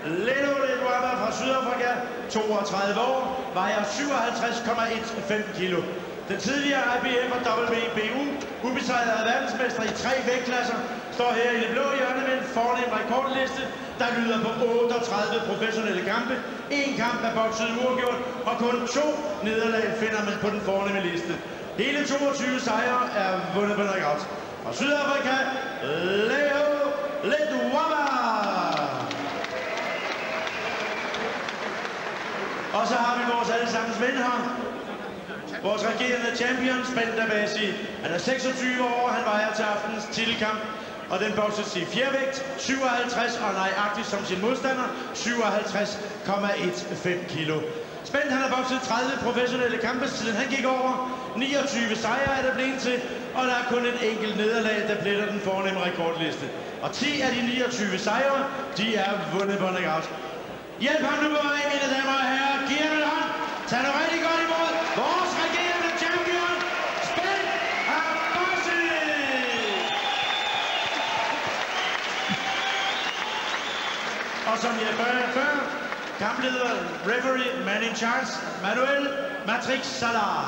Leno Ledwaba fra Sydafrika, 32 år, vejer 57,15 kilo. Den tidligere IBF og WBU ubesejrede verdensmester i 3 vægtklasser står her i det blå hjørne med en fornem rekordliste, der lyder på 38 professionelle kampe. 1 kamp er bokset uafgjort, og kun 2 nederlag finder man på den fornemme liste. Hele 22 sejre er vundet på knockout. Fra Sydafrika, Leo Ledwaba. Og så har vi vores allesammens ven her. Vores regerende champion, Spend Abasi. Han er 26 år, han vejer til aftens titelkamp. Og den bokses i fjervægt, 57 og nøjagtigt som sin modstander, 57,15 kilo. Spend han har bokset 30 professionelle kampe, siden han gik over. 29 sejre er der blevet til, og der er kun et enkelt nederlag, der pletter den fornemme rekordliste. Og 10 af de 29 sejre, de er vundet på knockout. Hjælp ham nu på vej, mine damer og herrer. Giv ham en hånd. Tag nu rigtig godt imod vores regerende champion, Spend Abasi. Og som jeg før, kampleder, referee, man in charge, Manuel Matrix Salah.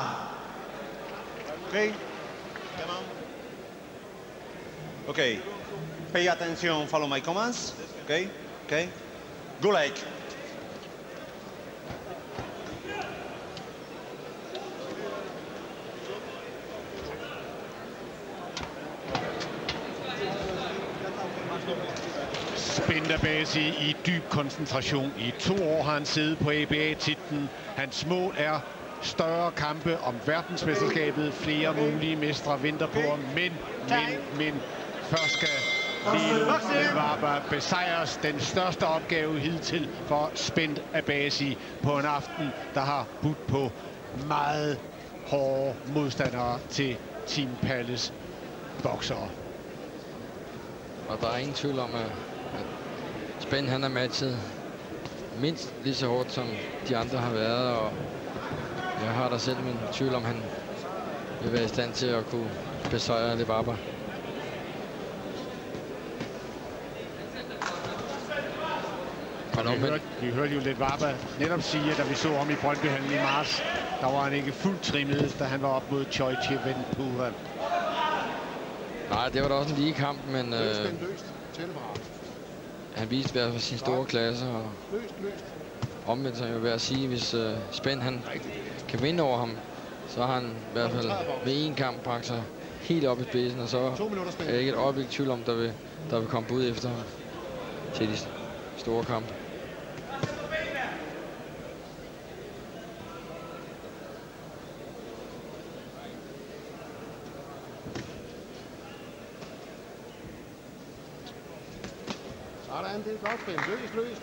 Okay. Come on. Okay. Pay attention, follow my commands. Okay? Okay. Go like. Spend Abasi i dyb koncentration. I 2 år har han siddet på ABA-titlen. Hans mål er større kampe om verdensmesterskabet. Flere mulige mestre venter på ham. Men først skal Leno Ledwaba besejres. Den største opgave hidtil for Spend Abasi på en aften, der har budt på meget hårde modstandere til Team Palace boksere. Og der er ingen tvivl om, at Spend han er matchet mindst lige så hårdt, som de andre har været. Og jeg har da selv min tvivl om, han vil være i stand til at kunne besejre Ledwaba. Vi hørte jo Ledwaba netop sige, at da vi så ham i Brøndbyhallen i marts, der var han ikke fuldt trimmet, da han var op mod Choi Chivenpuran. Nej, det var da også en lige kamp, men han viste i hvert fald sin store klasse. Og omvendt så er jeg ved at sige, hvis Spend han kan vinde over ham, så har han i hvert fald ved 1 kamp bragt sig helt op i spidsen, og så er jeg ikke et øjeblik tvivl om, der vil komme bud efter ham til de store kampe. Sådan, det er godt spil. Løst.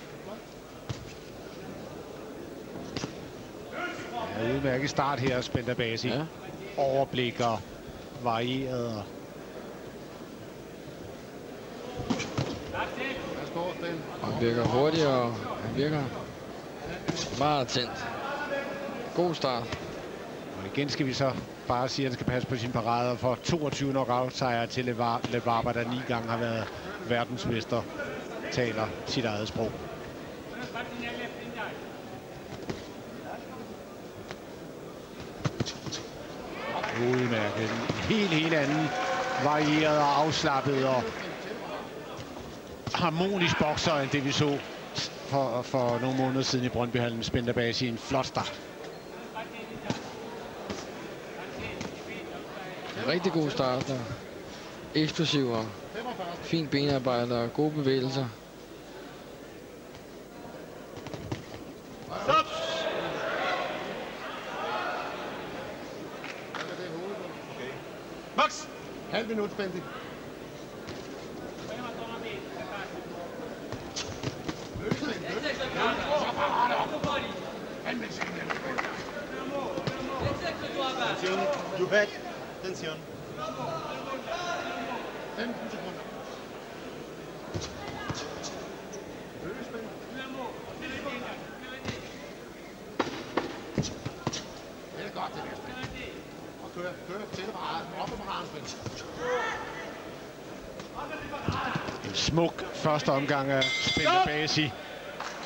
Ja, udmærket start her, Spend Abasi. Ja. Overblik og varieret. Han virker hurtigt, og han virker meget tændt. God start. Og igen skal vi så bare sige, at han skal passe på sine parader for 22 knockout-sejre til Ledwaba, der 9 gange har været verdensmester, taler sit eget sprog. Udmærket. En helt anden varieret og afslappet og harmonisk bokser, end det vi så for nogle måneder siden i Brøndbyhallen. Spend Abasi en flot start. En rigtig god start. Eksplosiv og fint benarbejde og gode bevægelser. Stop! Max! Halv minut, Spendi. Atención, you back. Atención. 15 sekunder. Det er godt, det der. Og kør til paraden. Op på paraden, Spendi. En smuk første omgang af Spend Abasi.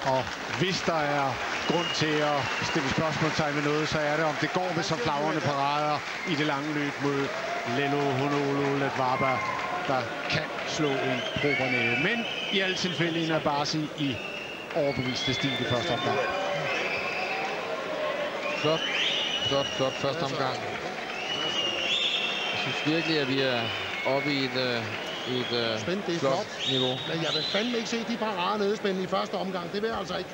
Og hvis der er grund til at stille spørgsmålstegn med noget, så er det, om det går med som flagrende parader i det lange løb mod Lelo Honolo Ledvaba, der kan slå en prober nede. Men i alle tilfælde en Abasi i overbeviste stil i første omgang. Flot første omgang. Jeg synes virkelig, at vi er oppe i et flot niveau. Men jeg vil fandme ikke se de parader nede spændende i første omgang. Det vil jeg altså ikke.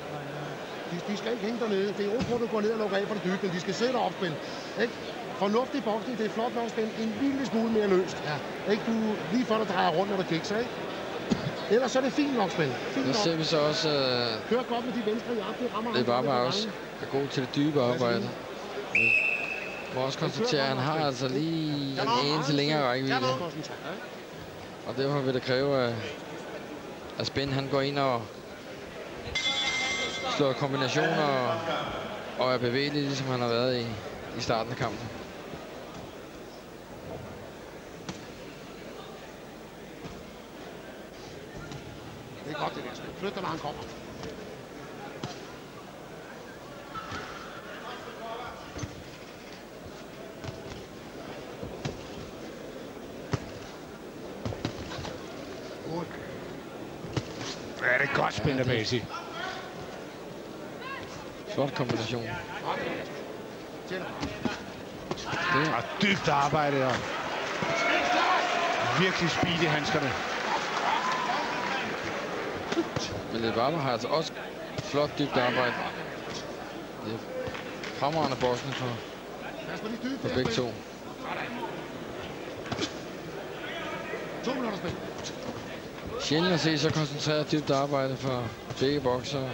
De skal ikke hænge dernede. Det er jo at gå ned og lukke af for det dybe, men de skal sidde deroppe spænde. Ikke? Fornuftig boksning, det er flot nok spændt. En lille smule mere løst. Ja. Ikke? Du lige før der drejer rundt, når der kikser, ikke? Ellers så er det fint nok spændt. Der ser vi så også... Kører godt med de venstre i aften. Det var bare også god til det dybe arbejde. Jeg må også konstatere, at han har altså lige en eneste længere rækkevidde. Og derfor vil det kræve, at Spænd han går ind og slår kombinationer og er bevægelig, ligesom han har været i starten af kampen. Det er godt det der Spænd. Flyt dig, når han kommer. Ja, det er godt spændt af Basi. Flot kombination. Det er dybt arbejde og virkelig speed i handskerne. Men Ledvaba har altså også flot dybt arbejde. Det er fremragende boksning for begge to. 2 minutter spil. Sjældent at se så koncentreret dybt arbejde for begge boksere.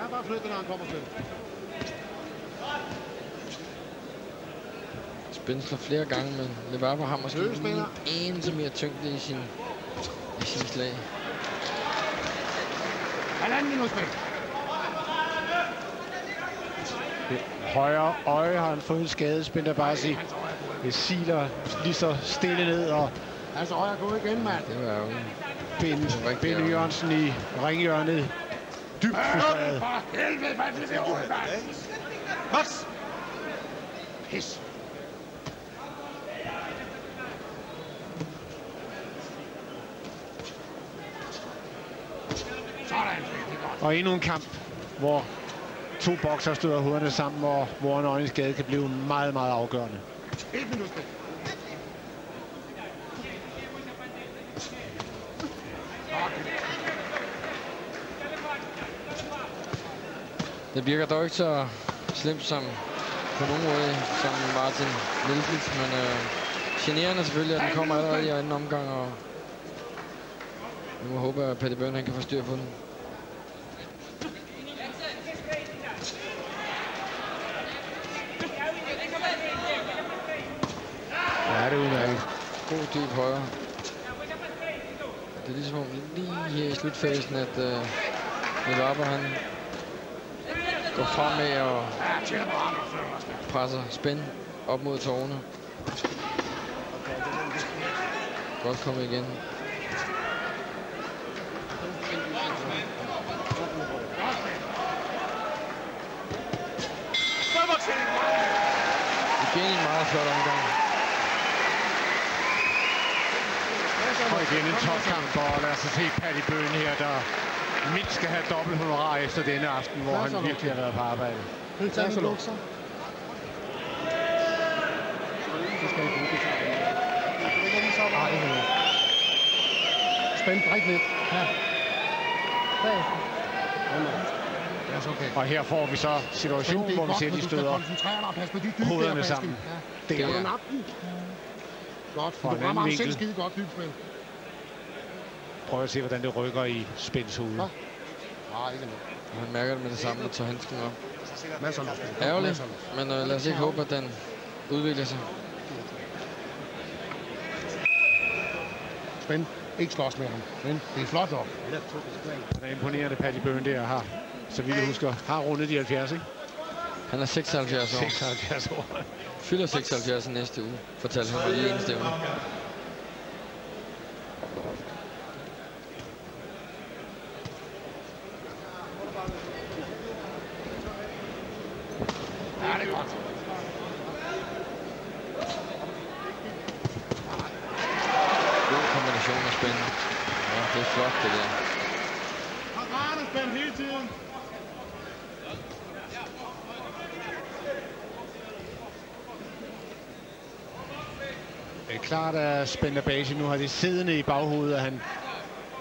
Ja, bare flyt, når han kommer til. Spænd slår flere gange, men Ledvaba har måske lige en som mere tyngde i sin slag. Halvanden minut spil. Højre øje har han fået en skade, Spænd af Basi. Det siler lige så stille ned, og altså øje er gået igen, mand. Det var jo Ben Jørgensen i ringhjørnet. Dybt frustreret. For helvede, hvad er det der øje, mand? Max! Pis. Og endnu en kamp, hvor to bokser støder hovederne sammen, og hvor en øjenskade kan blive meget, meget afgørende. 1 minut spil. Det virker dog ikke så slemt som på nogen måde som Martin Nielsen, men generende selvfølgelig, at den kommer allerede i anden omgang, og vi må håbe, at Paddy Byrne han kan få styr på den. Ja, det er udmærket. God dyb højre. Det er ligesom lige her i slutfasen, at Ledvaba han går fremad og presser Spænd op mod tårne. Godt komme igen. Igen en meget flot omgang. Og igen en topkamp, og lad os se Paddy Byrne her, der mindst skal have dobbelt honorar efter denne aften, hvor han virkelig har været på arbejde. Det tager så lukser. Spænd, drik lidt. Ja. Okay. Og her får vi så situationen, hvor vi ser, de støder hovederne sammen. Det er jo godt, for du rammer ham selv skide godt dybt spænd. Prøv at se, hvordan det rykker i Spænds hoved. Nej, ikke nu. Han mærker det med det samme og tager handsken op. Masser af luft. Ærgerligt, men lad os ikke håbe, at den udvikler sig. Spænd. Ikke slås med ham. Men det er flot op. Det er imponerende, Paddy Byrne der har, så vidt jeg husker, har rundet de 70, ikke? Han er 76 år. 76 år. Fylder 76 næste uge, fortalte han mig lige en stævne. Ja, det er godt. God kombination af spænd. Ja, det er flot, det der. Paradespænd hele tiden. Det er klart, at Spender Basi nu har det siddende i baghovedet, at han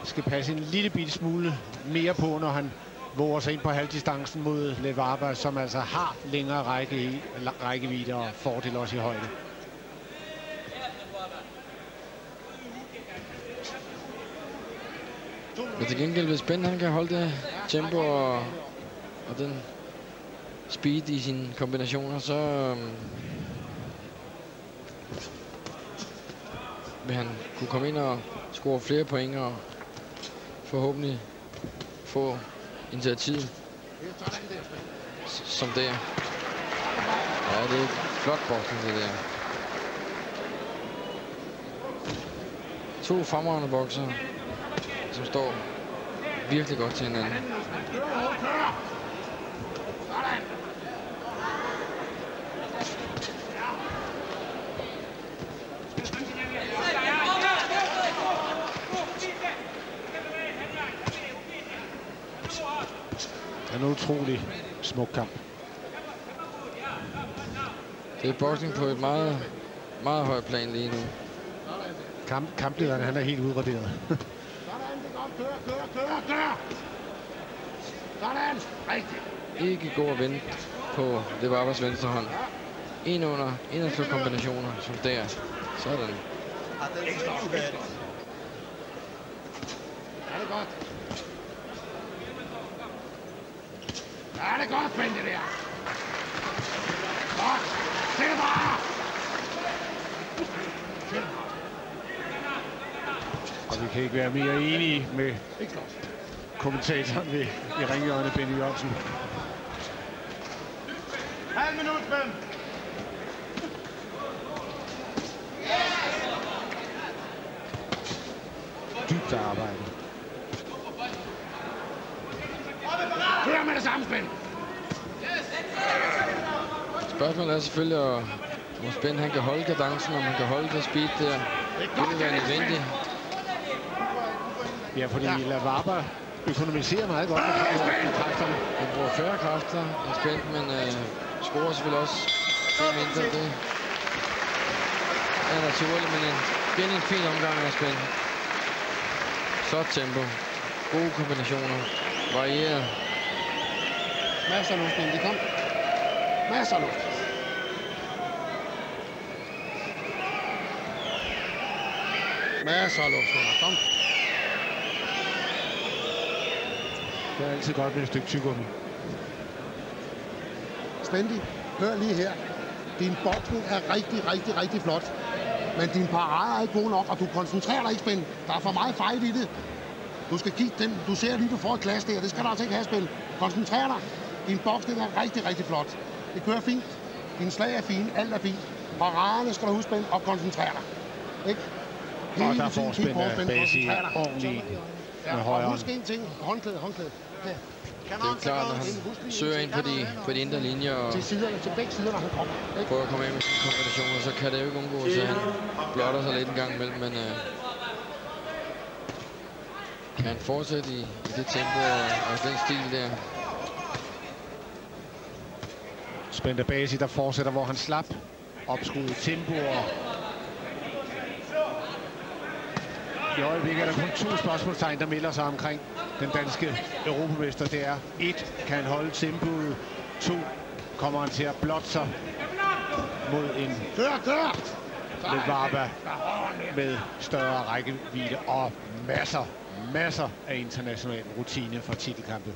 skal passe en lille bitte smule mere på, når han våger sig ind på halvdistancen mod Levaba, som altså har længere rækkevidde og fordel også i højde. Men til gengæld, hvis Ben han kan holde det tempo og den speed i sine kombinationer, så vil han kunne komme ind og score flere point og forhåbentlig få initiativet som der. Ja, det er flot boksning, det der. To fremragende bokser, som står virkelig godt til hinanden. Det er en utrolig smuk kamp. Det er boksning på et meget, meget højt plan lige nu. Kamplederen, han er helt udraderet. Sådan, rigtigt. Ikke gå og vente på Levabas venstre hånd. En under, 21 kombinationer, som der. Sådan. Ja, det er godt. Ja, det er godt, Ben, det der. Godt. Se det bare. Og vi kan ikke være mere enige med kommentatoren i ringhjørnet, Benny Jørgensen. Halv minut, Ben. Dybt arbejde. Kør med det samme, Ben. Spørgsmålet er selvfølgelig, om Spænd han kan holde kadencen, om han kan holde det speed der. Det vil være nødvendigt. Ja, fordi Levaba økonomiserer meget godt med kræfterne. Han bruger færre kræfter end Spænd, men scorer selvfølgelig også mindre. Det er naturligt, men igen en fin omgang af Spænd. Flot tempo. Gode kombinationer. Varieret. Masser af luft, det kom. Masser af luft. Masser af luft, kom. Det er altid godt med et stykke tyggegummi. Spendi, hør lige her. Din boksning er rigtig flot. Men din parade er ikke god nok, og du koncentrerer dig ikke, Spendi. Der er for meget fejl i det. Du skal kigge den. Du ser lige, du får et glas der. Det skal du altså ikke have, Spendi. Koncentrer dig. Din boksning er rigtig flot. Det kører fint. Din slag er fin. Alt er fint. Paraderne skal du huske, Spendi, og koncentrere dig. Ikke? Og der får Spender Basi ordentligt med højre. Og husk en ting. Håndklæde. Ja. Det er jo klart, når han søger ind på de indre linjer og til begge sider, når han kommer. prøver at komme af med sine kombinationer, så kan det jo ikke undgå, så han blotter sig lidt en gang imellem, men kan han fortsætte i det tempo og den stil der. Spender Basi, der fortsætter, hvor han slap. Opskruet tempo og i øjeblikket er der kun 2 spørgsmålstegn, der melder sig omkring den danske europamester. Det er 1. Kan han holde tempoet? 2. Kommer han til at blotte sig mod en Levaba med større rækkevidde og masser af international rutine for titelkampe.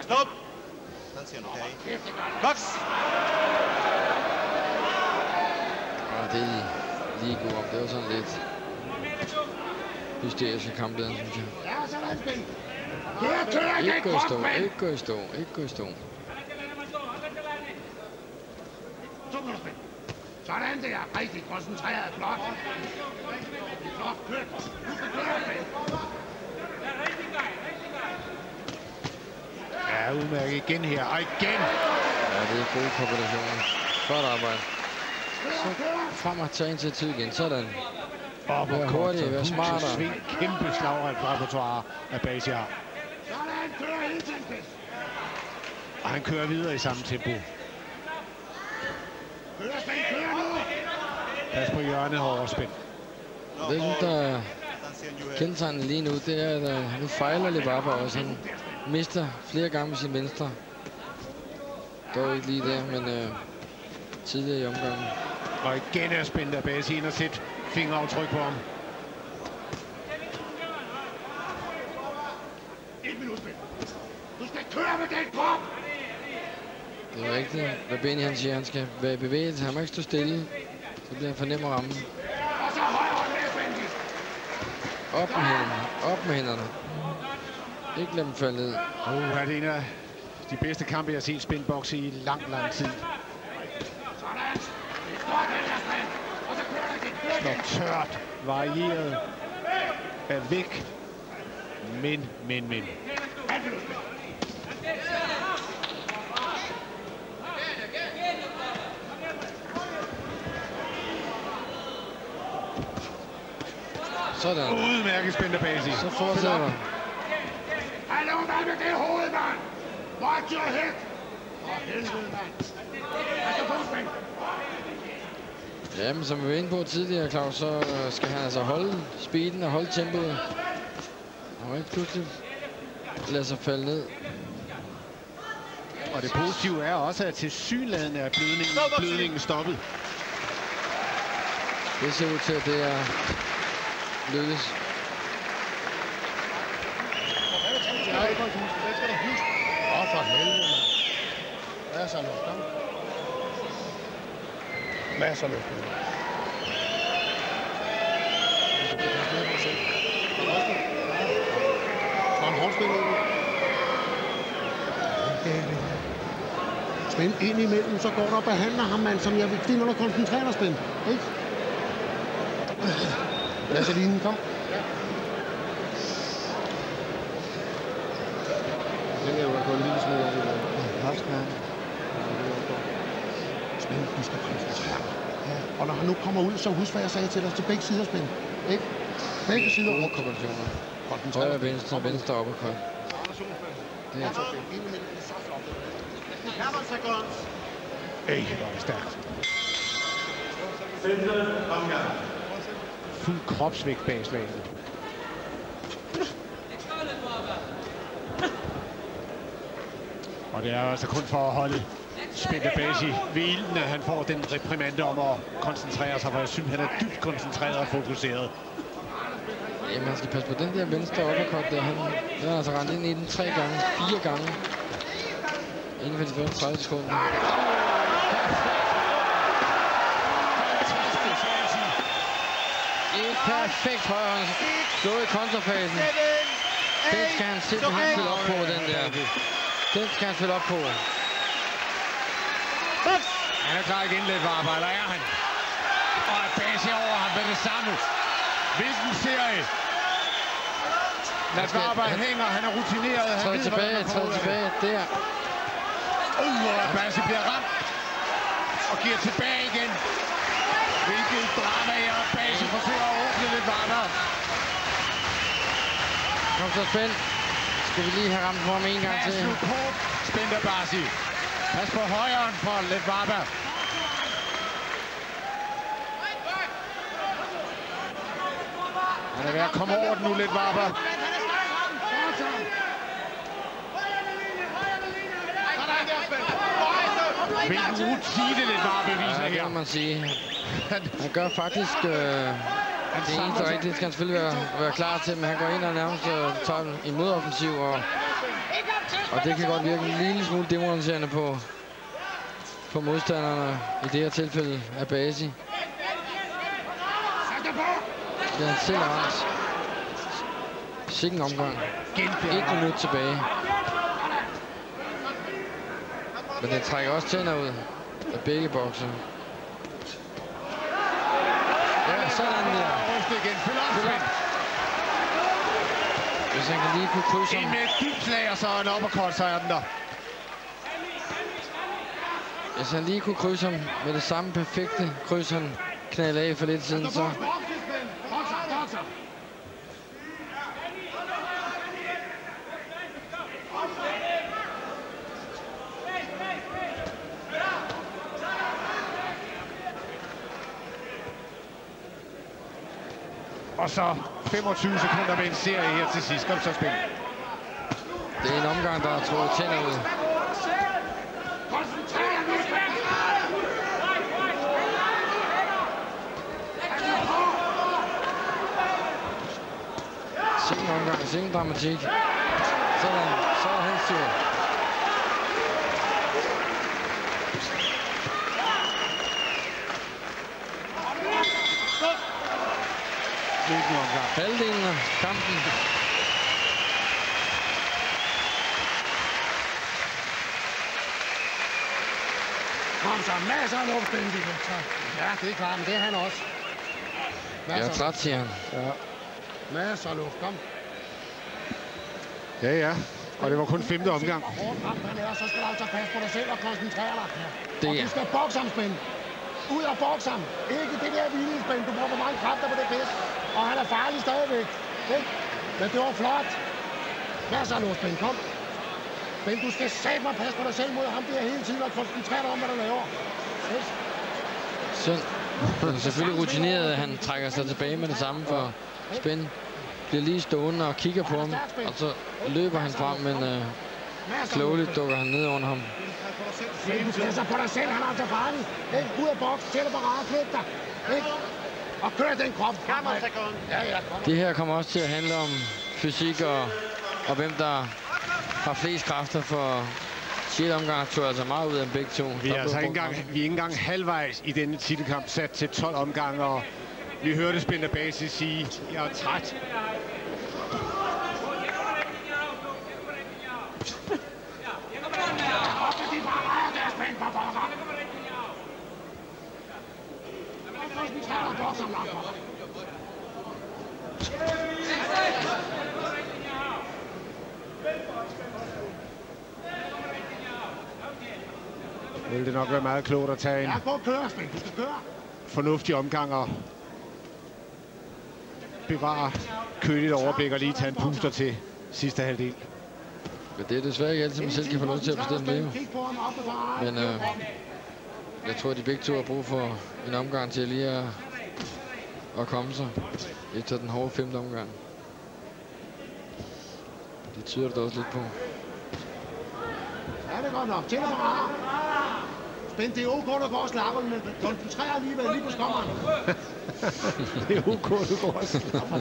Stop! Attention, okay. Box! Og det er lige god om. Det var sådan lidt hysteriske kampleder, synes jeg. Ja, så er det spændt. Ikke gå i stå, ikke gå i stå, ikke gå i stå. Sådan der, rigtig koncentreret, flot. Flot, kørt. Du skal køre, Svend. Ja, udmærket igen her, og igen. Ja, det er gode kombinationer. Godt arbejde. Så frem og tage initiativ igen, sådan. Vær hurtig, vær smartere. Sving, kæmpe slagrepertoire af Basi har. Og han kører videre i samme tempo. Pas på hjørnet og overspænd. Det, der kendetegner lige nu, det er, at nu fejler Levapa også. Han mister flere gange med sin venstre. Dog ikke lige der, men tidligere i omgangen. Og igen er spændt af Basi ind og sætte fingeraftryk på ham. Du skal køre med den krop! Det er rigtigt, hvad Benny han siger. Han skal være i bevægelse. Han må ikke stå stille. Så bliver han for nem at ramme. Og så højre med, Svend! Op med hænderne. Op med hænderne. Ikke lad dem falde ned. Er det en af de bedste kampe, jeg har set spændbokse i lang tid. Slår tørt, varieret, er væk. Men. Sådan. Udmærket spændt af Basi. Så fortsætter. Hallo, hvad med det hoved, mand? Watch your head! For helvede, mand! Altså, få Svend! Jamen, som vi var inde på tidligere, Claus, så skal han altså holde speeden og holde tempoet. Og ikke pludselig lade sig falde ned. Og det positive er også, at tilsyneladende er blødningen stoppet. Det ser ud til, at det er lykkes. Åh, for helvede, mand. Masser af luft, ikke? Masser af luft. Og en håndspil ud. Svend ind imellem, så går der og behandler ham, mand, som jeg vil finde under koncentrere Svend. Ikke? Lad os lige kom. Det er jo at gå en lille smule over i det. Svend, du skal koncentrere dig. Ja. Og når han nu kommer ud, så husk, hvad jeg sagde til dig til begge sider, Svend. Ikke? Begge sider. Gode kombinationer. Højre, venstre op og køj. Det er Hvor er det stærkt. Fuld kropsvægt bag slagene. Og det er altså kun for at holde spændte Basi ved ilden, at han får den reprimande om at koncentrere sig, for jeg synes, han er dybt koncentreret og fokuseret. Jamen, han skal passe på den der venstre uppercut der. Han har altså rendt ind i den 4 gange. Inden for de første 30 sekunder. Et perfekt højrehånd. Slået i kontrafasen. Den skal han simpelthen fylde op på, den der. Den skal han fylde op på. Han er klar igen lidt varme, eller er han? Og Basi over ham med det samme. Hvilken serie? Latvarba hænger, han er rutineret. Træd tilbage, der. Og Basi bliver ramt. Og giver tilbage igen. Hvilket drama er. Basi forsøger at åbne lidt varmere. Kom så, Svend. Skal vi lige have ramt for ham en gang til? Spændt af Basi. Pas på højren for Latvarba. Han er ved at komme over den nu, Latvarba. Hvilken rutine Latvarba viser her. Ja, det må man sige. Han gør faktisk det eneste rigtige. Det skal han selvfølgelig være klar til, men han går ind og nærmest tager en modoffensiv, og det kan godt virke en lille smule demoraliserende på modstanderne, i det her tilfælde af Basi. Det er han selv ramt. Sikken omgang. 1 minut tilbage. Men den trækker også tænder ud af begge bokser. Ja, sådan der. Hvis han kan lige kunne krydse ham. En med et dybt slag, og så en uppercut, så er den der. Hvis han lige kunne krydse ham med det samme perfekte kryds, han knaldede af for lidt siden, så... Og så 25 sekunder med en serie her til sidst. Kom så spil. Det er en omgang, der har trukket tænder ud. Sikken omgang, sikken dramatik. Sådan, så er hans tur. Halvdelen af kampen. Kom så, masser af luftspil. Ja, det er klart, men det er han også. Jeg er træt, siger han. Ja. Masser af luft, kom. Ja. Og det var kun 5. omgang. Hårdt ramt han er, så skal du altså passe på dig selv og koncentrere dig. Det og du skal bokse ham, Spænd. Ud og bokse ham. Ikke det der vilde, Spænd. Du bruger for mange kræfter på det pis. Og han er farlig stadigvæk. Ikke? Men det var flot. Masser af luft, Spænd. Kom. Men du skal satme passe på dig selv mod ham der hele tiden og koncentrere dig om, hvad du laver. Ikke? Synd. Han er selvfølgelig rutineret, at han trækker sig tilbage med det samme for Spænd. Bliver lige stående og kigger på ham, og så løber han frem, men klogeligt dukker han ned under ham. Men du passer på dig selv, han er altså farlig. Ikke? Ud af boks, sæt dig parat, flyt dig. Ikke? Og kør den krop. Ja, det her kommer også til at handle om fysik og hvem der har flest kræfter, for 6. omgang tog altså meget ud af begge to. Vi er altså ikke engang halvvejs i denne titelkamp, sat til 12 omgange, og vi hørte Spænder Basis sige, jeg er træt. Vil det nok være meget klogt at tage en fornuftig omgang og bevare køligt overblik og lige tage en puster til sidste halvdel. Men det er desværre ikke altid, man selv kan få lov til at bestemme det. Men jeg tror, at de begge to har brug for en omgang til lige at komme sig efter den hårde 5. omgang. Det tyder det også lidt på. Ja, det er godt nok. Tæller parat. Spænd, det er OK, du går og slapper, men koncentrerer alligevel lige på skommeren. Det er OK, du går og slapper.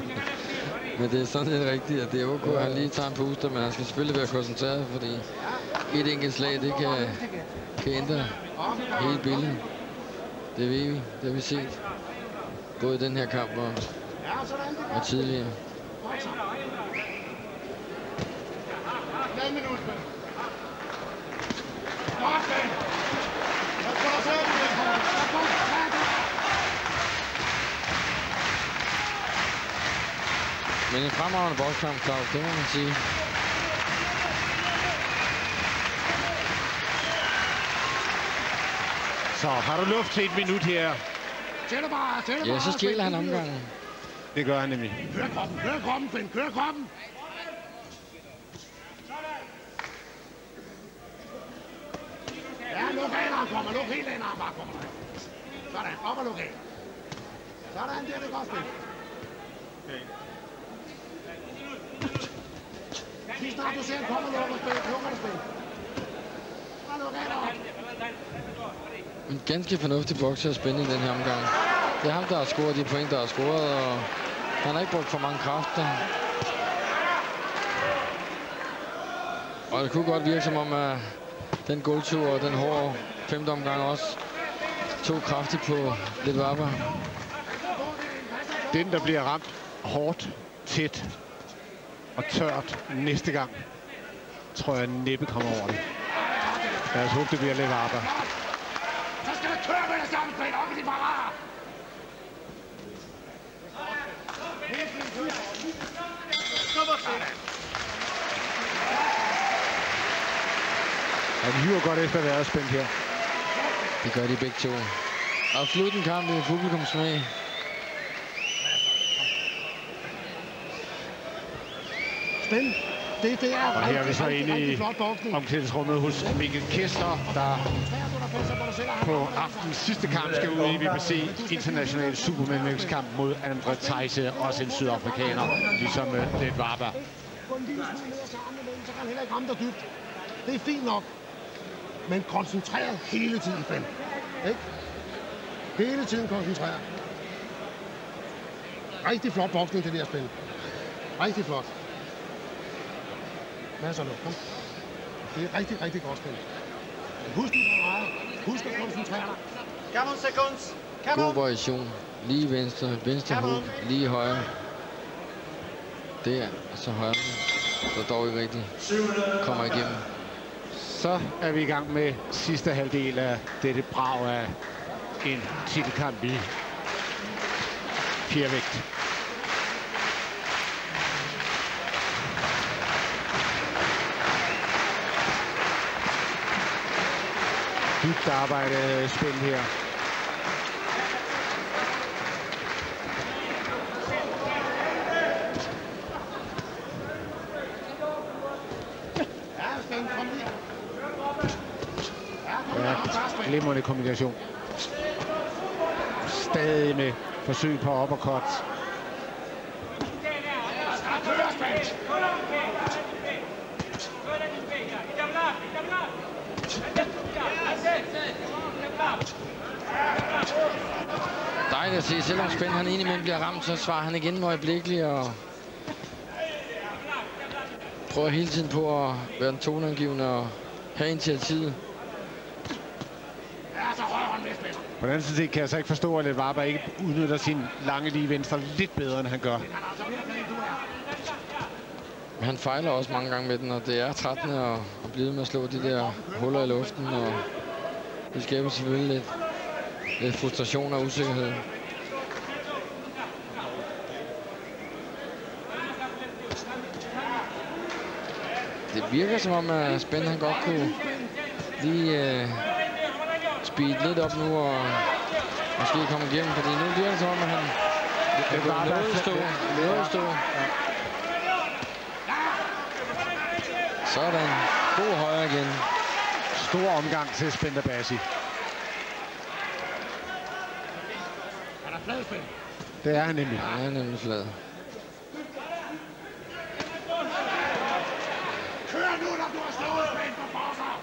Men det er sådan lidt rigtigt, at det er OK, at han lige tager en puster, men han skal selvfølgelig være koncentreret, fordi et enkelt slag, det kan ændre hele billedet. Det ved vi, det har vi set. Både i den her kamp og tidligere. Men en fremragende bokskamp, Claus, det må man sige. Så har du luft til 1 minut her? Ja, så stjæler han omgangen. Det gør han nemlig. Kør kroppen, Finn, kør kroppen! Ja, luk af, når han kommer. Luk helt af, når han bare kommer. Sådan, op og luk af. Sådan, der er det godt, Finn. Lige snart du ser, han kommer, lukker det spil. Og luk af deroppe. En ganske fornuftig bokser at spænde i den her omgang. Det er ham, der har scoret de point, der har scoret, og han har ikke brugt for mange kræfter. Og det kunne godt virke som om, at den goaltur og den hårde 5. omgang også tog kraftigt på lidt varper. Den, der bliver ramt hårdt, tæt, og tørt næste gang, tror jeg næppe kommer over det. Lad os håbe, det bliver lidt arbejde. Så skal du køre med det samme spil op i de parader. Han hiver godt efter at være spændt her. Det gør de begge to. Absolut en kamp i publikumsmag. Spænd. Det er og her er vi så inde i flot boksning. omklædningsrummet hos Mikkel Kessler, der på aftens sidste kamp skal ud i VBC international supermellemvægtskamp mod Andre Theise, også en sydafrikaner, ligesom Led Vava. Gå en lille smule ned og så kan han heller ikke ramme dig dybt. Det er fint nok, men koncentreret hele tiden, Finn. Ikke? Hele tiden koncentreret. Rigtig flot boksning, det der spil. Rigtig flot. Masser nu, kom. Det er rigtig, rigtig godt spil. Husk de parader. Husk at koncentrere dig. Come on, seconds. Come God on. variation. Lige venstre, venstre hook, lige højre. Der, og så højre. Der dog ikke rigtig kommer igennem. Så er vi i gang med sidste halvdel af dette brag af en titelkamp i fjervægt. Dybt arbejde spil her. Ja, glimrende kombination. Stadig med forsøg på uppercut. Dejligt at se, selvom Spænd han indimellem bliver ramt, så svarer han igen øjeblikkeligt og prøver hele tiden på at være den toneangivende og have initiativet. På den anden side kan jeg så ikke forstå, at Led Vava ikke udnytter sin lange lige venstre lidt bedre, end han gør. Men han fejler også mange gange med den, og det er trættende at blive med at slå de der huller i luften, og det skaber selvfølgelig lidt frustration og usikkerhed. Det virker som om, at Spænd han godt kunne lige speede lidt op nu og måske komme igennem, fordi nu virker det som om, at han noget stå. Sådan. God højre igen. Stor omgang til Spender Bassi. Han er flad, Spænd. Det er han nemlig. Ja, han er nemlig flad. Kør nu, når du har slået Spænd på bosser.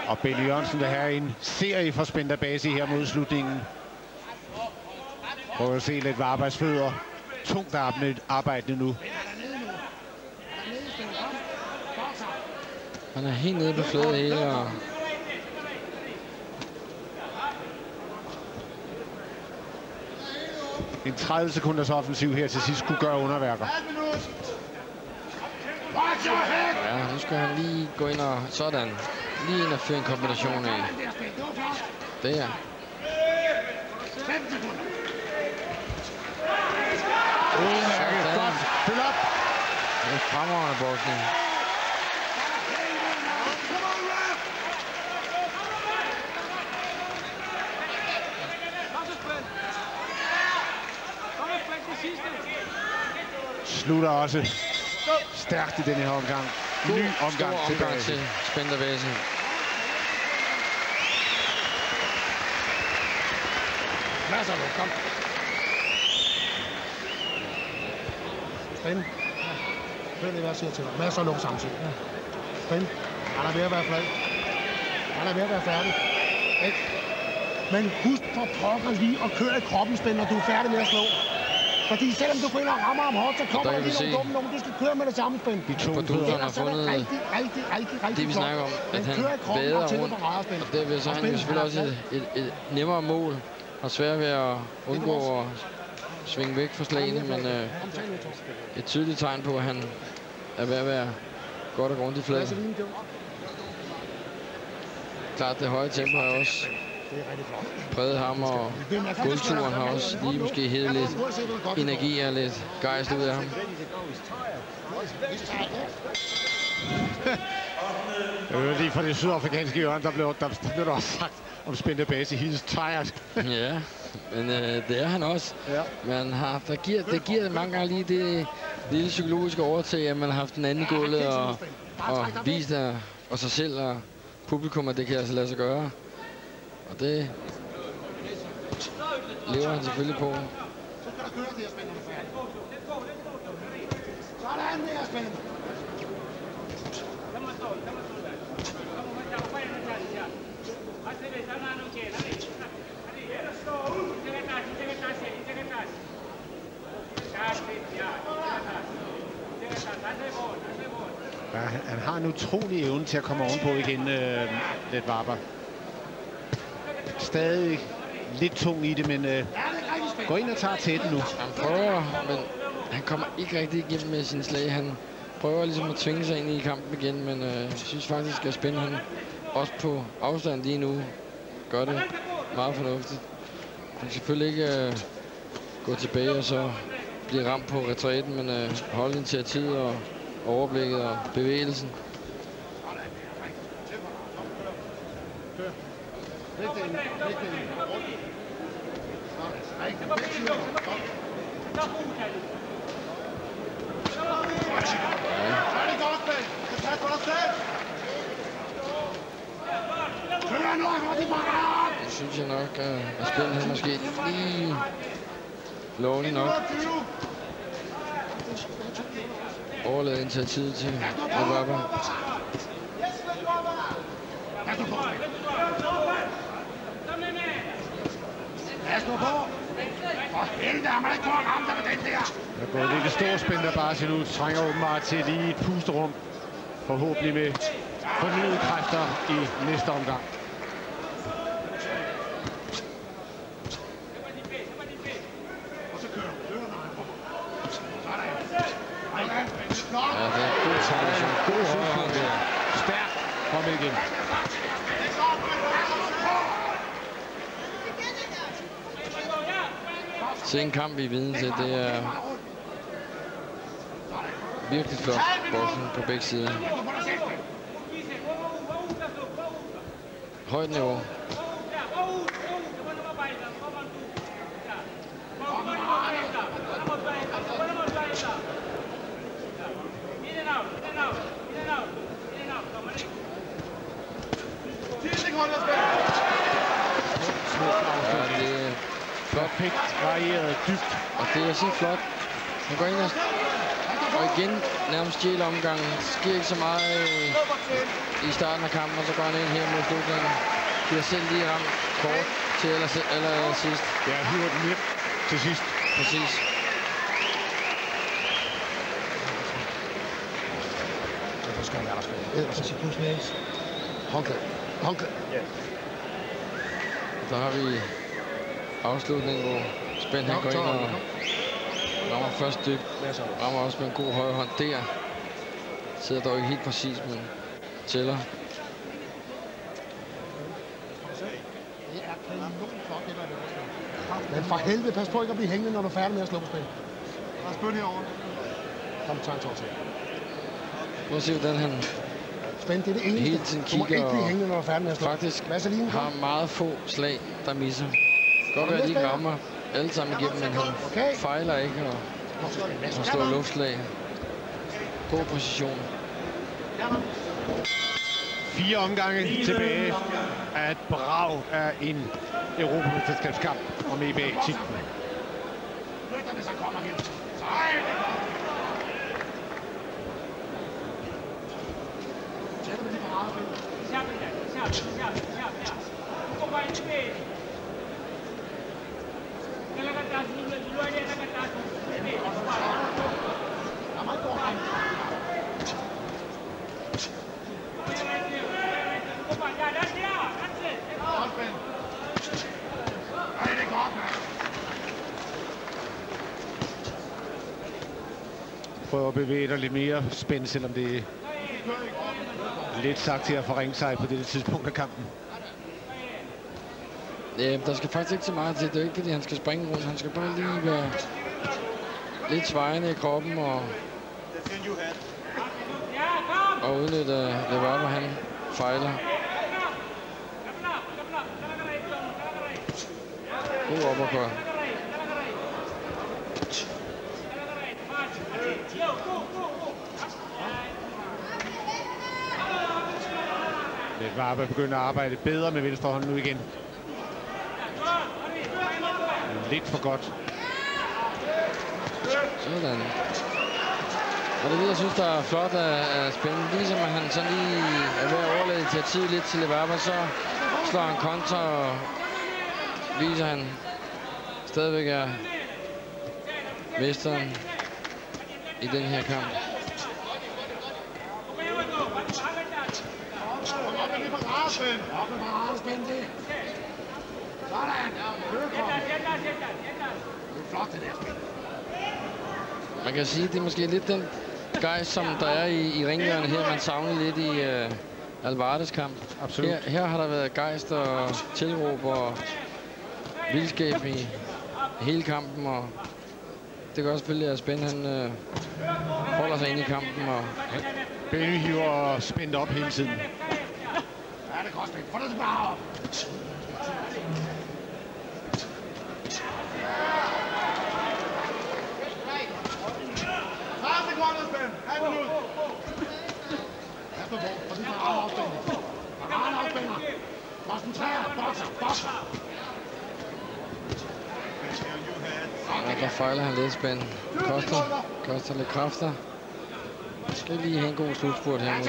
Og Benny Jørgensen vil have en serie fra Spender Bassi her mod slutningen. Prøv at se lidt Vavas fødder. Tungt arbejdende nu. Han er helt nede på fladet hele, og en 30 sekunders offensiv her til sidst kunne gøre underværker. ja, nu skal han lige gå ind og sådan. Lige ind og føre en kombination af. Det er. Følg op! Det er fremragende boksning. Slutter også stærkt i den her omgang. Ny omgang til Spender Bassi. Masser nu, kom. Spænd. Hør lige, hvad jeg siger til dig. Masser nu samtidig. Spænd. Han er ved at være flad. Han er ved at være færdig. Ikke? Men husk for pokker lige at køre i kroppen, Spænd, når du er færdig med at slå. Fordi selvom du går ind og rammer ham hårdt, så kommer der lige nogle dumme, du skal køre med det samme, Spænd. Produceren har fundet rigtig det, vi snakker om, at han vader rundt. Og derved så har han jo selvfølgelig også et nemmere mål og svært ved at undgå at svinge væk fra slagene, men et tydeligt tegn på, at han er ved at være godt og grundigt flad. Klart, det høje tempo har også præget ham, og guldturen har også lige måske hævet lidt energi og lidt gejst ud af ham. Lige fra det sydafrikanske hjørne, der blev der også sagt om spændende base, he's tired. Ja, men det er han også. Ja. Men det giver mange gange lige det lille psykologiske overtag, at man har haft den anden i gulvet og vist og sig selv og publikum, at det kan altså lade sig gøre. Og det lever han selvfølgelig på. Ja, han har en utrolig evne til at komme ovenpå igen, Ledwaba. Stadig lidt tung i det, men går ind og tager tætten nu. Han prøver, men han kommer ikke rigtig igennem med sin slag. Han prøver ligesom at tvinge sig ind i kampen igen, men jeg synes faktisk, at spænde han også på afstand lige nu gør det meget fornuftigt. Han kan selvfølgelig ikke gå tilbage og så blive ramt på retræten, men holde initiativet og overblikket og bevægelsen. Det synes jeg nok, at spillet måske lige lovlig nok overladet initiativet til Ledwaba. Der går lidt storspændt, der bare ser ud. Trænger åbenbart til lige et pusterum. Forhåbentlig med fornyede kræfter i næste omgang. Ja, det er god kombination. God højre. Stærk. Kom igen. Se en kamp, vi er vidne til. Det er virkelig flot boksning på begge sider. Højt niveau. Perfekt varieret, dybt. Og det er så flot. Han går ind og igen nærmest stjæler omgangen. Det sker ikke så meget i starten af kampen, og så går han ind her mod slutningen. De har selv lige ramt kort til aller sidst. Ja, hiver den hjem til sidst. Præcis. Håndklæd. Der har vi afslutningen, hvor Spænd han går ind og rammer først dybt. Rammer også med en god højre hånd der. Sidder dog ikke helt præcis, men tæller. Men for helvede, pas på ikke at blive hængende, når du er færdig med at slå på spil. Der er spændt herovre. Kom, tag en tår til. Prøv at se, hvordan han Spændt, det er det eneste. hele tiden Du må ikke kigger blive og hængende, når du er færdig med at slå. faktisk Vaseline, har meget få slag, der misser. Godt være, at de ikke rammer alle sammen igennem, men han fejler ikke og slår luftslag. God position. 4 omgange tilbage af et brag af en Europamesterskabskamp om EBA-titlen. Prøv at bevæge dig lidt mere spændt, selvom det er lidt sagt til at forringe sig på dette tidspunkt af kampen. Ja, der skal faktisk ikke så meget til. Det er ikke, fordi han skal springe rundt. Han skal bare lige være lidt svejende i kroppen og udnytte Levava, han fejler. God uppercut. Levava begynder at arbejde bedre med venstre hånd nu igen. Lidt for godt. Sådan. Og det er det, jeg synes, der er flot af spændende. Ligesom at han sådan lige er ved at overlade initiativet lidt til Levava, så slår han kontra og viser, han stadigvæk er mesteren i den her kamp. Man kan sige, at det er måske lidt den gejst, som der er i ringhjørnet her, man savner lidt i Alvarez kamp. Absolut. Her har der været gejst og tilråb og vildskab i hele kampen, og det gør selvfølgelig, at Spænd han holder sig ind i kampen. Og Benny hiver spændt op hele tiden. Ja, det er godt, Spænd. Få det bare op. der fejler han lidt Spænd. Koster lidt kræfter. Skal lige have en god slutspurt her mod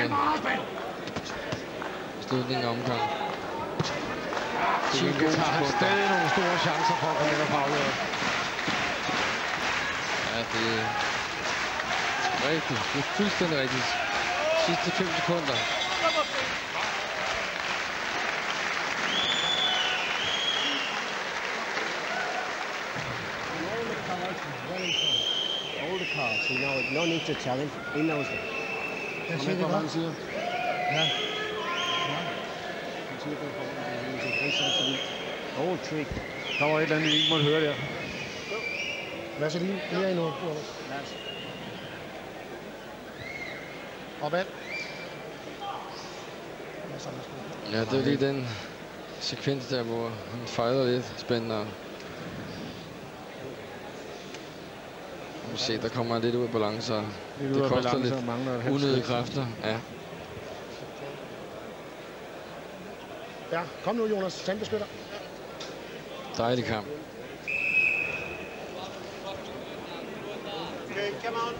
slutningen af omgangen. Chinka har stadig nogle store chancer for at komme ind og faglede. Ja, det er rigtigt. Det er fuldstændig rigtigt. Sidste 5 sekunder. All the cards, you know, no need to challenge. He knows it. Jeg siger det godt. Ja. Han siger det for, old trick. Der var et eller andet, vi ikke måtte høre der. Vaseline, det er endnu. Og vand. Ja, det er lige den sekvens der, hvor han fejler lidt spændende. Vi se, der kommer lidt ud af balance, og det koster lidt unødige kræfter. Ja. Ja, kom nu, Jonas. Sandbeskytter. Dejlig kamp. Okay, come on.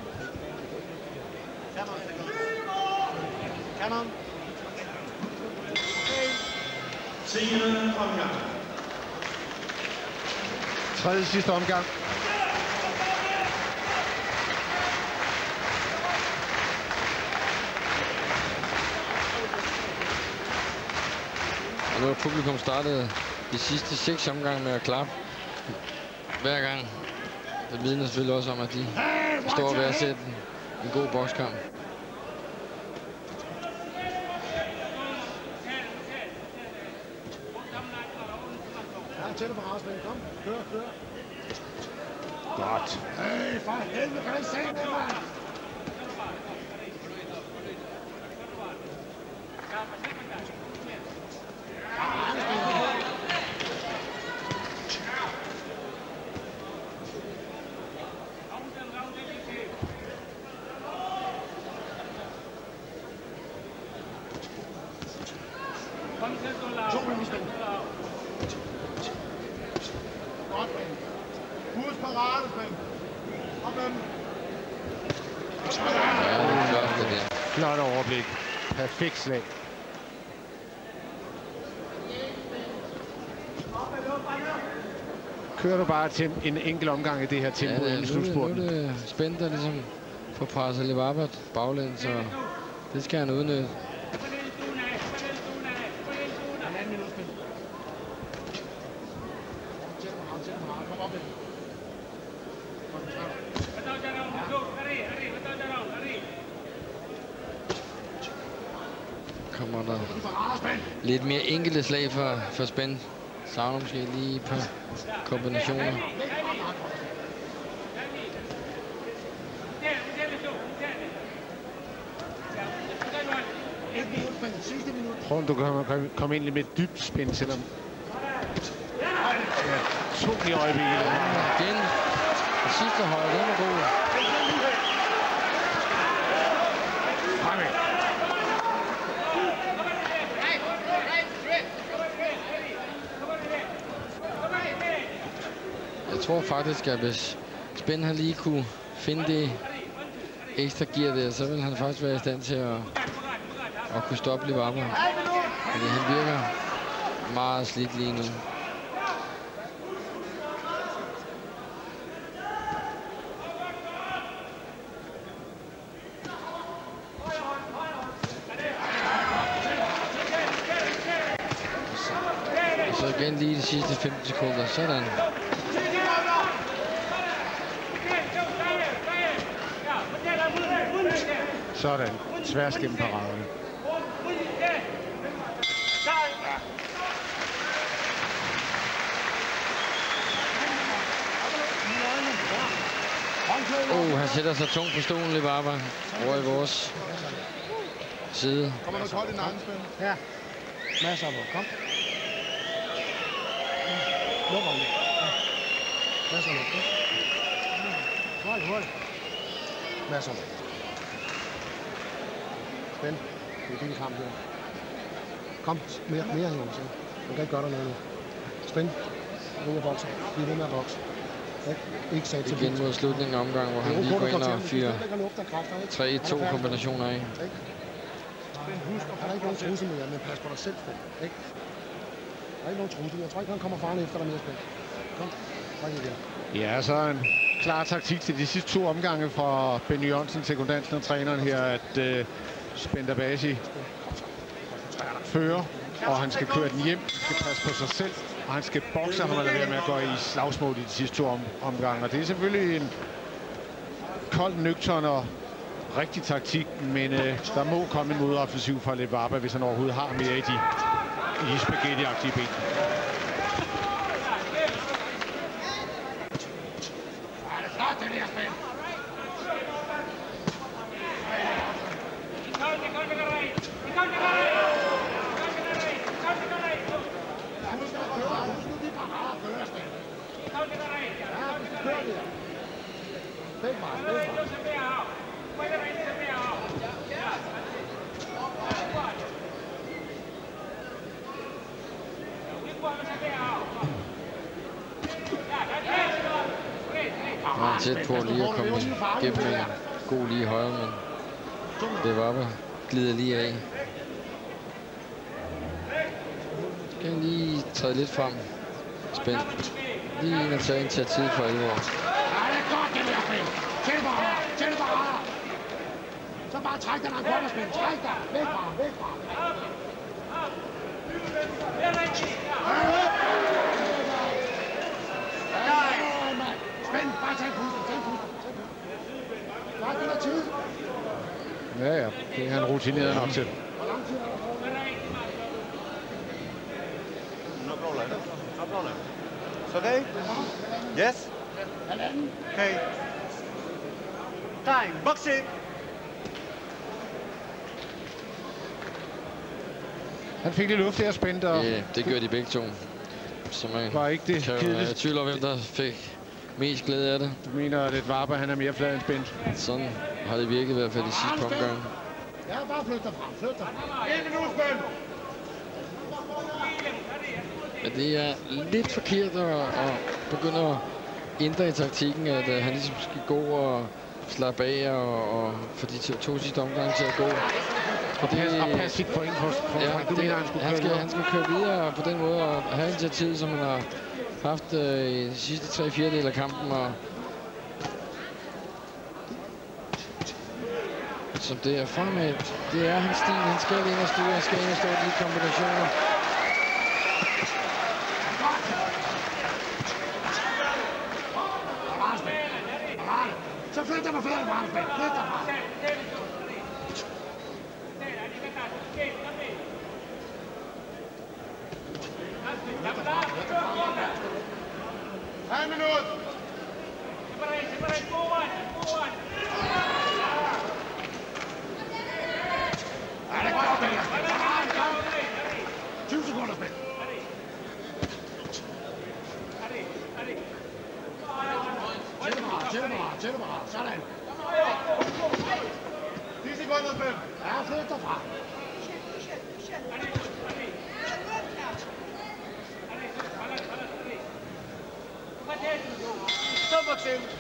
Come on, come on. Tiende omgang. Tredje sidste omgang. Og nu har publikum startet de sidste 6 omgange med at klappe hver gang. Det vidner selvfølgelig også om, at de står ved at sætte en god bokskamp. Ja, tæt på Rasmus. Kom, kør. Godt. Hey, for helvede, kan du ikke se det, mand? Flot overblik. Perfekt slag. Kører du bare til en enkelt omgang i det her tempo inden slutspurten? Nu er det Spænd, der ligesom får presset Levava baglæns, så det skal han udnytte. Kommer der lidt mere enkelte slag for Spænd. Savner måske lige et par kombinationer. Prøv om du kan komme ind lidt med dybt spænd, selvom... Ja, tung i øjeblikket. Igen. Den sidste højre, den er god. Jeg tror faktisk, at hvis Spænd han lige kunne finde det ekstra gear der, så vil han faktisk være i stand til at kunne stoppe Livaba. Fordi han virker meget slidt lige nu. Og så igen lige de sidste 15 sekunder. Sådan. Sådan. Tværs gennem paraderne. Han sætter sig tungt på stolen, Livaba, over i vores side. Kommer du hold i nakken, Spænd? Ja. Masser af kom. Luk om det. Masser af hold. Masser af Spænd. Det er din kamp her. Kom, mere herovre, så. Man kan ikke gøre dig noget nu. Spænd. Ud af boksen. Bliv ved med at bokse. Ikke sat til igen mod slutningen af omgang, hvor han lige går ind og fyrer 3-2 kombinationer af. Husk, der er ikke nogen trussel mere, men pas på dig selv, Spænd. Der er ikke nogen trussel. Jeg tror ikke, han kommer farne efter dig mere, Spænd. Kom, træk igen. Ja, så en klar taktik til de sidste 2 omgange fra Benny Jørgensen, sekundanten og træneren her, at Spender Basi fører, og han skal køre den hjem, skal passe på sig selv, og han skal bokse ham eller være med at gå i slagsmål i de sidste 2 omgange. Og det er selvfølgelig en kold, nøgtern og rigtig taktik, men der må komme en modoffensiv fra Livaba, hvis han overhovedet har mere i de spaghetti-agtige ben. Tæt på lige at komme gennem en god lige højre, men det var bare glider lige af. Skal han lige træde lidt frem. Spændt. Lige ind og tage initiativ for alvor. Ja, det er godt, det der, Spænd. Tæt bare. Så bare træk dig, når han kommer, Spænd. Træk dig. Væk fra. Spænd, bare tag pusten. Nej, det er tid. Ja, det er han rutineret nok til. No problem. It's okay? Yes? Okay. Time, boxing! Han fik lidt luft her spændt, og det gør de begge to. Så man var ikke det kan jo tvivl om, hvem der fik mest glæde af det. Du mener, at Livaba han er mere flad end Spændt? Sådan har det virket i hvert fald i sidste omgang. Ja, bare flyt dig frem. 1 minut, Spænd! Ja, det er lidt forkert at begynde at ændre i taktikken, at han ligesom skal gå og slappe af og få de 2 sidste omgange til at gå. Og passe sit point for han skal køre videre på den måde og have initiativet, som han har haft i de sidste 3/4 af kampen. Og som det er fremad, det er hans stil. Han skal ind og styre, han skal ind og stå de kombinationer. Så Flyt dig med fødderne fra, Spænd. Flyt dig fra. Halv minut. Ja, det går op, Spænd. 20 sekunder, Spænd. Tælle mig. Sådan. 10 sekunder, Spænd. Ja, flyt dig fra.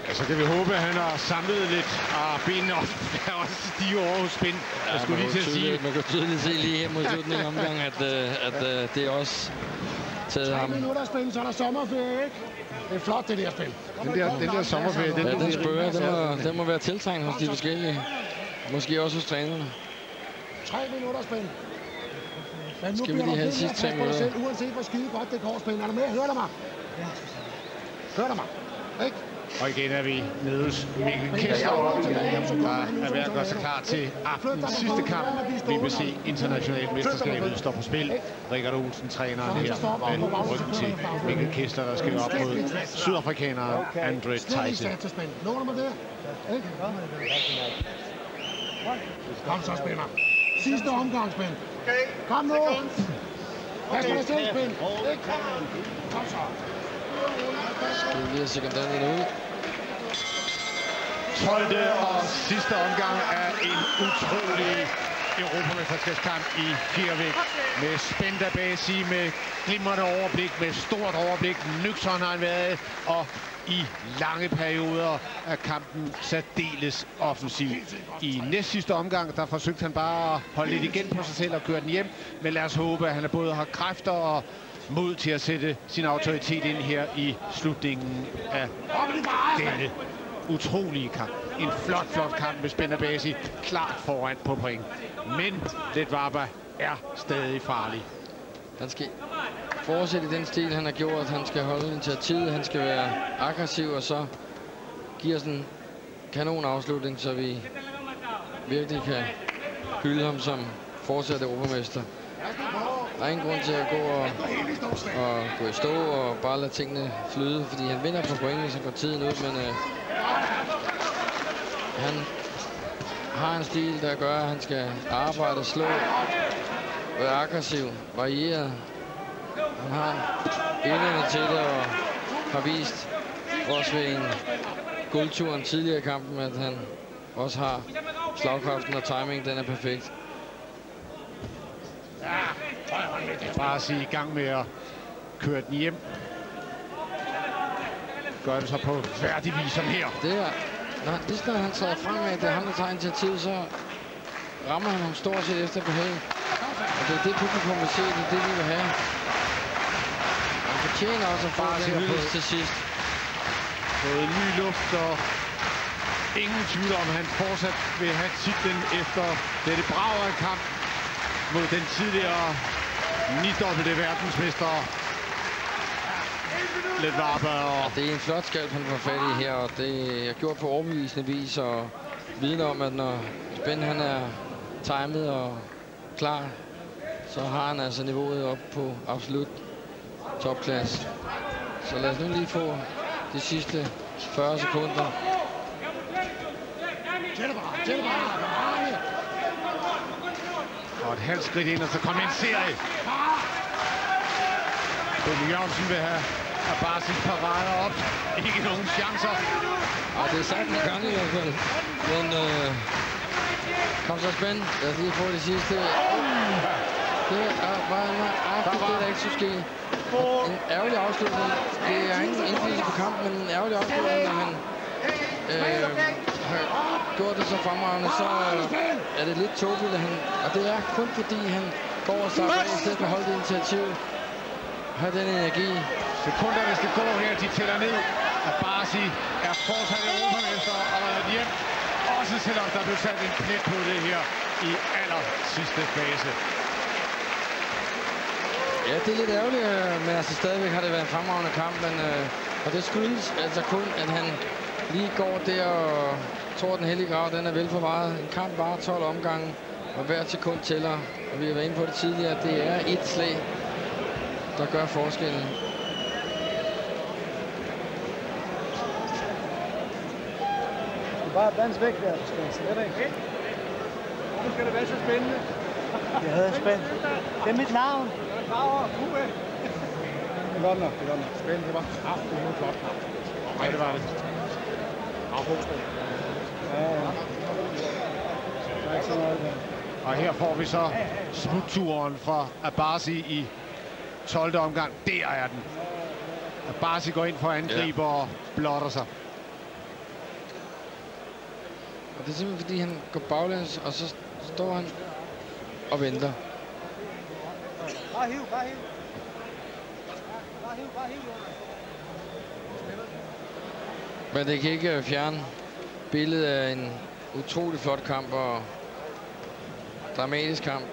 Ja, så kan vi håbe, at han har samlet lidt af benene op. Der er også stive over hos Spænd. Jeg skulle lige til at sige. Man kan tydeligt se lige her mod slutningen af omgangen, at det er også taget 3 ham. minutter, Spænd, så er der sommerferie, ikke? Det er flot, det der, Spænd. Den der sommerferie, Den spørger, den må være tiltrængt hos de forskellige. Måske også hos trænerne. 3 minutter, Spænd. Men Skal vi lige have sidste 3 minutter? Uanset hvor skide godt det går, Spænd. Er du med? Hører du mig? Hører du mig? Ikke? Og igen er vi nede hos Mikkel Kessler, der er ved at gøre sig klar til aftenens sidste kamp. BBC Internationalt Mesterskabet står på spil. Richard Olsen, træneren her, med ryggen til Mikkel Kessler, der skal op mod sydafrikaneren Andre Theise. Nåler man det? Ikke? Kom så, Spænder. Sidste omgang, Spænd. Kom nu! Pas på dig selv, Spænd. Kom så. Skal vi lige have sekundærerne ud? 12. og sidste omgang er en utrolig europamesterskabskamp i fjervægt. Med Spænd Abasi, med glimrende overblik, med stort overblik. Nøgtern har han været, og i lange perioder er kampen særdeles offensiv. I næst sidste omgang, der forsøgte han bare at holde lidt igen på sig selv og køre den hjem. Men lad os håbe, at han både har kræfter og mod til at sætte sin autoritet ind her i slutningen af denne utrolige kamp. En flot kamp med Spænd Abasi klart foran på point. Men Ledwaba er stadig farlig. Han skal fortsætte i den stil, han har gjort. Han skal holde initiativet, han skal være aggressiv, og så give os en kanon afslutning, så vi virkelig kan hylde ham som fortsat europamester. Der er ingen grund til at gå i stå og bare lade tingene flyde, fordi han vinder på pointene, så går tiden ud, men han har en stil, der gør, at han skal arbejde, slå, være aggressiv, varieret. Han har evnerne til det og har vist også ved en guldturen tidligere i kampen, at han også har slagkraften og timing, den er perfekt. Bare sige i gang med at køre den hjem. Gør det så på færdig vis som her. Det er, lige snart han træder fremad, det er ham, der tager initiativ, så rammer han ham stort set efter behag. Og det er det publikum vil se, det er det, vi vil have. Han fortjener også at få den hyldest til sidst. Fået ny luft, og ingen tvivl om, han fortsat vil have titlen efter dette bragere kamp mod den tidligere 9-dobbelte verdensmester Ledwaba. Det er en flot skalp, han får fat i her, og det er gjort på overbevisende vis, og viden om, at når Spænd han er timet og klar, så har han altså niveauet op på absolut topklasse. Så lad os nu lige få de sidste 40 sekunder. Og et halvt skridt ind, og så kommer en serie. Benny Jørgensen vil have Abasis parader op. Ikke nogen chancer. Og det er sagt en gang i hvert fald. Men kom så Spænd. Lad os lige få det sidste. Det var nøjagtigt det, der ikke skulle ske. En ærgerlig afslutning. Det er ingen indflydelse på kampen, men en ærgerlig afslutning, når han har gjort det så fremragende, så er det lidt tåbeligt, at han... Og det er kun fordi, han går og starter af, i stedet for at holde det initiativ. Har den energi. Sekunder, hvis det går her, de tæller ned. Abasi er fortsat europamester og redder hjem. Også selvom der blev sat en plet på det her i aller sidste fase. Ja, det er lidt ærgerligt, men altså stadigvæk har det været en fremragende kamp, men og det skyldes altså kun, at han lige går der og tror, den hellige grav, den er velforvaret. En kamp varer 12 omgange, og hver sekund tæller. Og vi har været inde på det tidligere. Det er et slag, der gør forskellen. Bare dans væk der, slet ikke. Hvorfor skal det være så spændende? Det er spændende. Det er mit navn. Det er godt nok, det er godt nok. Spændende, det var kraftigt, det var flot. Nej, det var det. Og her får vi så smutturen fra Abbasi i 12. omgang. Der er den. Abbasi går ind for angriber og blotter sig. Og det er simpelthen fordi, han går baglæns, og så står han og venter. Bare hiv. Men det kan ikke fjerne billedet af en utrolig flot kamp og dramatisk kamp.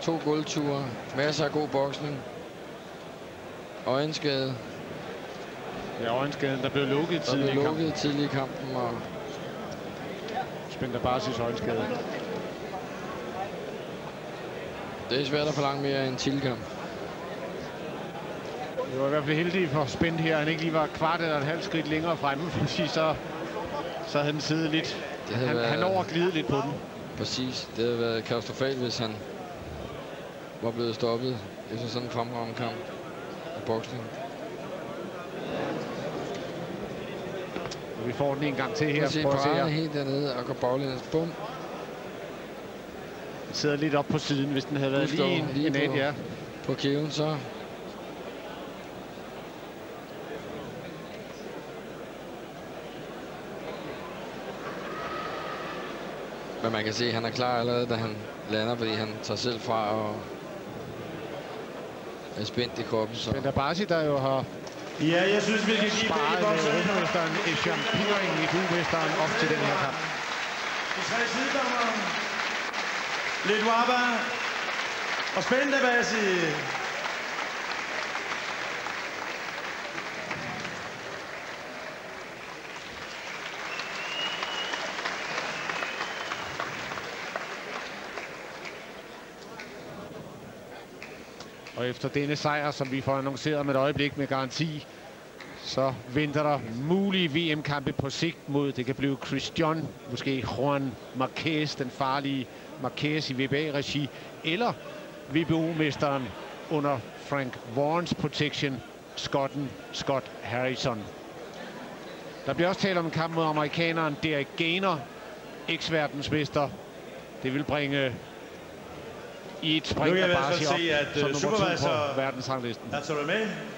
2 guldture, masser af god boksning. Øjenskade. Ja, øjenskaden, der blev lukket tidlig i kampen. Og Spændte Abbasis øjenskade. det er svært at forlange mere end en titelkamp. Det var i hvert fald heldigt for Spændt her, han ikke lige var kvart eller et halvt skridt længere fremme, fordi så havde den siddet lidt. Han overglidede lidt på den. Præcis. Det havde været katastrofalt, hvis han var blevet stoppet efter sådan en fremragende kamp af boksning. Og vi får den en gang til her. Prøv at se paraderne helt dernede og går baglæns. Bum. Den sidder lidt op på siden, hvis den havde været lige en net, ja. På kæven, så. Men man kan se, at han er klar allerede, da han lander, fordi han tager selv fra og er spændt i kroppen. Spændt Abbasi, der jo har Ja, jeg synes, vi kan give begge bokser. Europamesteren Esham Piring i duemesteren op til den her kamp. De 3 sidedommere. Lidt Waba og Spændt Abbasi. Og efter denne sejr, som vi får annonceret med et øjeblik med garanti, så venter der mulige VM-kampe på sigt mod, det kan blive Christian, måske Juan Marquez, den farlige Marquez i WBA-regi, eller WBO-mesteren under Frank Warrens protection, Scott Harrison. Der bliver også talt om en kamp mod amerikaneren Derek Gainer, eks-verdensmester. Det vil bringe i et spring af Abbasi op som nummer 2 på verdensranglisten.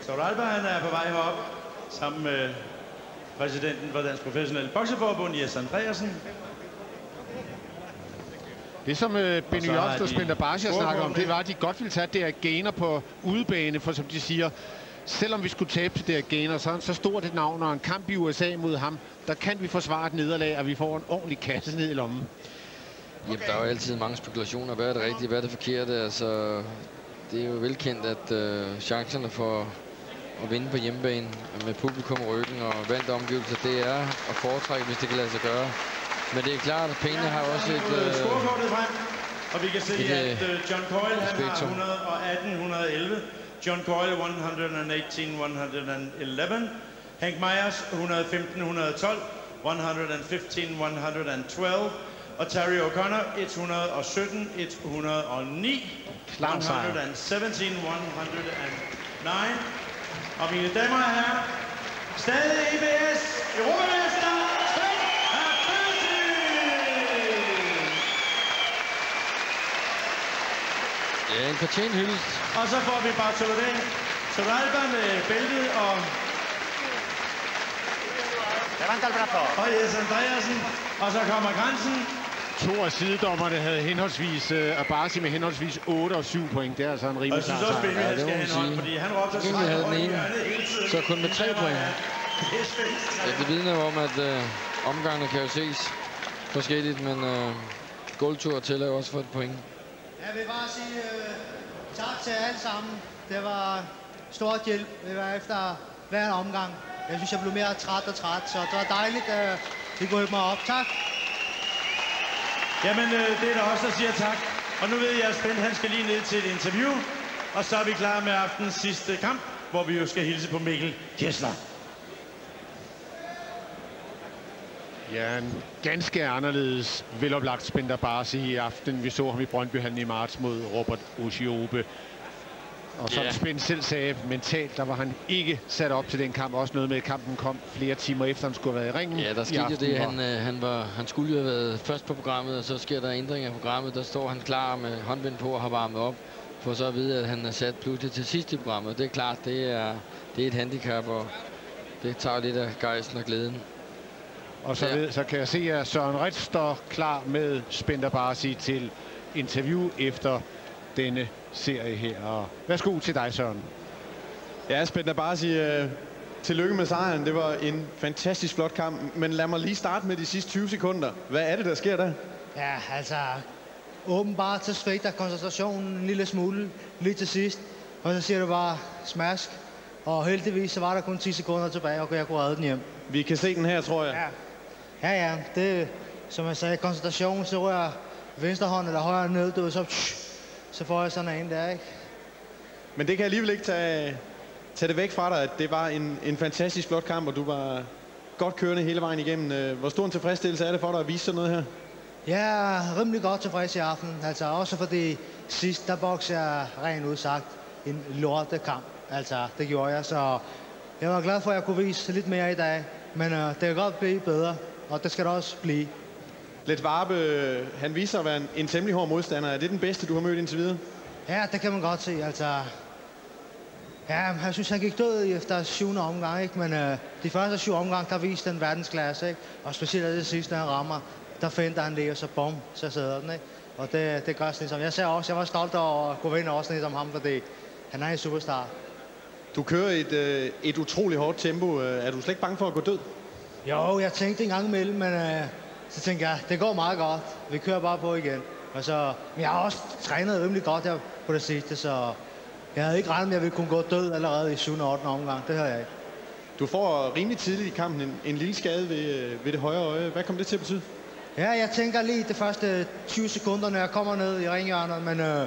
Toralba, han er på vej herop sammen med præsidenten for Dansk Professionelle Bokseforbund, Jes Andreasen. Det som Benny Jobst og Spændt Abbasi snakker om, det var, at de godt ville tage Derek Gainer på udebane, for som de siger, selvom vi skulle tabe til Derek Gainer, så er han så stort et navn, og en kamp i USA mod ham, der kan vi forsvare et nederlag, og vi får en ordentlig kasse ned i lommen. Jamen, der er jo altid mange spekulationer. Hvad er det rigtige, hvad er det forkerte? Altså, det er jo velkendt, at chancerne for at vinde på hjemmebane med publikum i ryggen og vante omgivelser, det er at foretrække, hvis det kan lade sig gøre. Men det er klart, at pengene har også et og vi kan se, at John Coyle han har 118-111. John Coyle 118-111. Hank Myers 115-112. 115-112. Og Terry O'Connor 117-109. 117-109. Og mine damer og herrer, stadig EBS Europamester Spændt Abbasi! Ja, en fortjent hyldest. Og så får vi Bartolomé Toralba med bæltet og Jes Andreasen. Og så kommer Grænsen. 2 af sidedommerne havde henholdsvis Abbasi med henholdsvis 8 og 7 point. Det er altså en rimelig klar sejr. Og jeg synes også, det må man sige. Fordi han råbte sig havde den ene, så kun med 3 point. Ja, det vidner om, at omgangene kan jo ses forskelligt, men guldtur tæller jo også for et point. Jeg vil bare sige tak til alle sammen. Det var stort hjælp efter hver omgang. Jeg synes, jeg blev mere træt, så det var dejligt I kunne hjælpe mig op. Tak. Jamen, det er der også, der siger tak. Og nu ved jeg, at Spænd, han skal lige ned til et interview. Og så er vi klar med aftens sidste kamp, hvor vi jo skal hilse på Mikkel Kessler. Ja, en ganske anderledes veloplagt Spender Barsi i aften. Vi så ham i Brøndbyhallen i marts mod Robert Oshiobe. Og som Spend selv sagde, mentalt, der var han ikke sat op til den kamp. Også noget med, at kampen kom flere timer efter, han skulle have været i ringen. Ja, der skete jo det. Han skulle jo have været først på programmet, og så sker der ændringer af programmet. Der står han klar med håndbind på og har varmet op. For så at vide, at han er sat pludselig til sidst i programmet. Det er klart, det er et handicap, og det tager lidt af gejsten og glæden. Og så kan jeg se, at Søren Ritz står klar med Spender Barsi til interview efter denne serie her. Og værsgo til dig, Søren. Ja, Spender Barsi, tillykke med sejren. Det var en fantastisk flot kamp. Men lad mig lige starte med de sidste 20 sekunder. Hvad er det, der sker der? Ja, altså... Åbenbart så svigter koncentrationen en lille smule lige til sidst. Og så siger du bare smask. Og heldigvis så var der kun 10 sekunder tilbage, og jeg kunne redde den hjem. Vi kan se den her, tror jeg. Ja. Det, som jeg sagde, koncentration, så rører venstre hånd eller højre ned, du, så får jeg sådan en der, ikke? Men det kan alligevel ikke tage det væk fra dig, at det var en fantastisk flot kamp, og du var godt kørende hele vejen igennem. Hvor stor en tilfredsstillelse er det for dig at vise sådan noget her? Jeg er rimelig godt tilfreds i aften. Altså også fordi sidst, der boksede jeg rent udsagt en lortekamp. Altså, det gjorde jeg, så jeg var glad for, at jeg kunne vise lidt mere i dag. Men det kan godt blive bedre, og det skal det også blive. Lidt Varbe, han viser at være en temmelig hård modstander. Er det den bedste, du har mødt indtil videre? Ja, det kan man godt se. Altså, ja, jeg synes, han gik død efter 7. omgang, ikke? Men de første 7 omgang, der viste den verdensklasse, ikke? Og specielt det sidste, når han rammer, der finder han det, og så bum, så sidder den, ikke? Og det gør sådan ligesom. Jeg var stolt over at kunne vinde også ligesom ham, fordi han er en superstar. Du kører et utroligt hårdt tempo. Er du slet ikke bange for at gå død? Jo, jeg tænkte en gang imellem, men så tænkte jeg, det går meget godt. Vi kører bare på igen. Og så, men jeg har også trænet rimelig godt her på det sidste, så jeg havde ikke regnet med, at jeg ville kunne gå død allerede i 7. og 8. omgang. Det havde jeg ikke. Du får rimelig tidligt i kampen en lille skade ved det højre øje. Hvad kom det til at betyde? Ja, jeg tænker lige de første 20 sekunder, når jeg kommer ned i ringhjørnet, men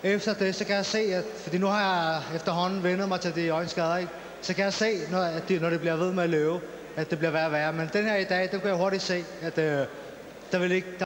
efter det, så kan jeg se, at fordi nu har jeg efterhånden vendt mig til de øjenskader, ikke? Så kan jeg se, når det bliver ved med at løbe, at det bliver værre og værre. Men den her i dag, der kunne jeg hurtigt se, at der